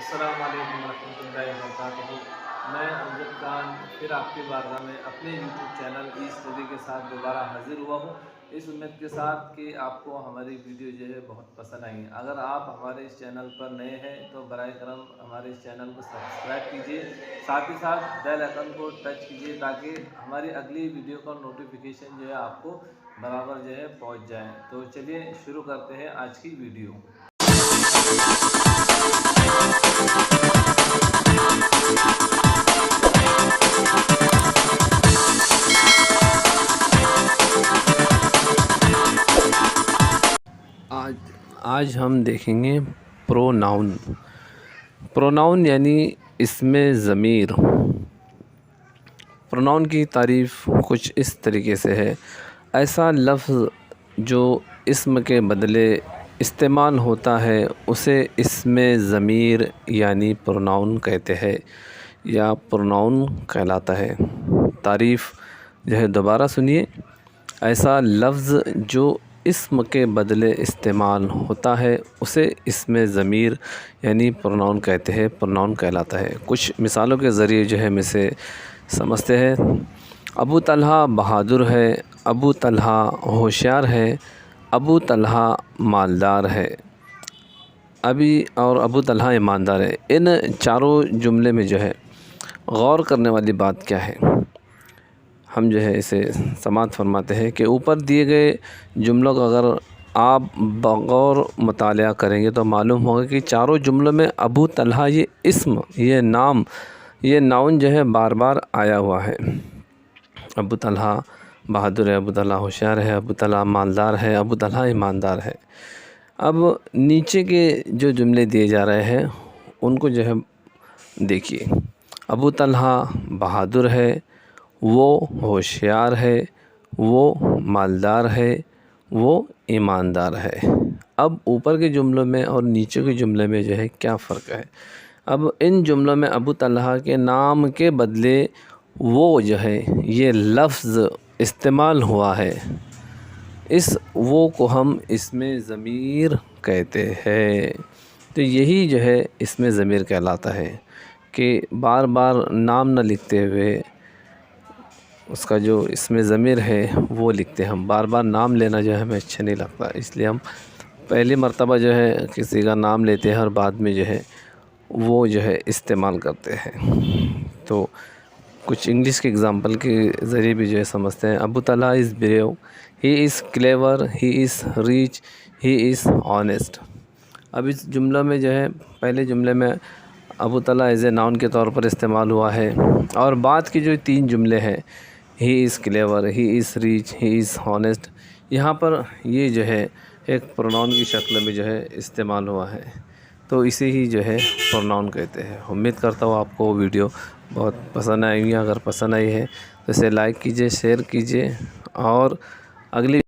अस्सलाम वालेकुम रहमतुल्लाहि व बरकातहू। मैं अमजद खान फिर आपकी बारगाह में अपने यूट्यूब चैनल ई स्टडी के साथ दोबारा हाजिर हुआ हूँ, इस उम्मीद के साथ कि आपको हमारी वीडियो जो है बहुत पसंद आई। अगर आप हमारे इस चैनल पर नए हैं तो बराए करम हमारे इस चैनल को सब्सक्राइब कीजिए, साथ ही साथ बेल आइकन को टच कीजिए ताकि हमारी अगली वीडियो का नोटिफिकेशन जो है आपको बराबर जो है पहुँच जाए। तो चलिए शुरू करते हैं आज की वीडियो। आज हम देखेंगे प्रोनाउन। प्रोनाउन यानी इसमें ज़मीर। प्रोनाउन की तारीफ़ कुछ इस तरीके से है, ऐसा लफ्ज़ जो इसम के बदले इस्तेमाल होता है उसे इसमें ज़मीर यानी प्रोनाउन कहते हैं या प्रोनाउन कहलाता है। तारीफ़ जो है दोबारा सुनिए, ऐसा लफ्ज़ जो इसम के बदले इस्तेमाल होता है उसे इसमें ज़मीर यानी प्रोनाउन कहते हैं, प्रोनाउन कहलाता है। कुछ मिसालों के ज़रिए जो है हम इसे समझते हैं। अबू तलहा बहादुर है, अबू तलहा होशियार है, अबू तलहा मालदार है। अबू तलहा ईमानदार है। इन चारों जुमले में जो है गौर करने वाली बात क्या है, हम जो है इसे समाअत फरमाते हैं कि ऊपर दिए गए जुमलों का अगर आप बगौर मुतालिया करेंगे तो मालूम होगा कि चारों जुमलों में अबू तलहा ये इस्म, ये नाम, ये नाउन जो है बार बार आया हुआ है। अबू तलहा बहादुर है, अबू तलहा होशियार है, अबू तलहा मालदार है, अबू तलहा ईमानदार है। अब नीचे के जो जुमले दिए जा रहे हैं उनको जो है देखिए। अबू तलहा बहादुर है, वो होशियार है, वो मालदार है, वो ईमानदार है। अब ऊपर के जुमलों में और नीचे के जुमले में जो है क्या फ़र्क है। अब इन जुमलों में अबू तलहा के नाम के बदले वो जो है ये लफ्ज़ इस्तेमाल हुआ है, इस वो को हम इसमें ज़मीर कहते हैं। तो यही जो है इसमें ज़मीर कहलाता है कि बार बार नाम न लिखते हुए उसका जो इसमें ज़मीर है वो लिखते हैं। हम बार बार नाम लेना जो है हमें अच्छा नहीं लगता, इसलिए हम पहली मर्तबा जो है किसी का नाम लेते हैं और बाद में जो है वो जो है इस्तेमाल करते हैं। तो कुछ इंग्लिश के एग्ज़ाम्पल के ज़रिए भी जो है समझते हैं। Abu Talha is brave, he is clever, he is rich, he is honest. अब इस जुमला में जो है पहले जुमले में Abu Talha as a noun के तौर पर इस्तेमाल हुआ है और बाद के जो तीन जुमले हैं he is clever, he is rich, he is honest, यहाँ पर ये जो है एक प्रोनाउन की शक्ल में जो है इस्तेमाल हुआ है। तो इसे ही जो है प्रोनाउन कहते हैं। उम्मीद करता हूँ आपको वीडियो बहुत पसंद आएगी। अगर पसंद आई है तो इसे लाइक कीजिए, शेयर कीजिए और अगली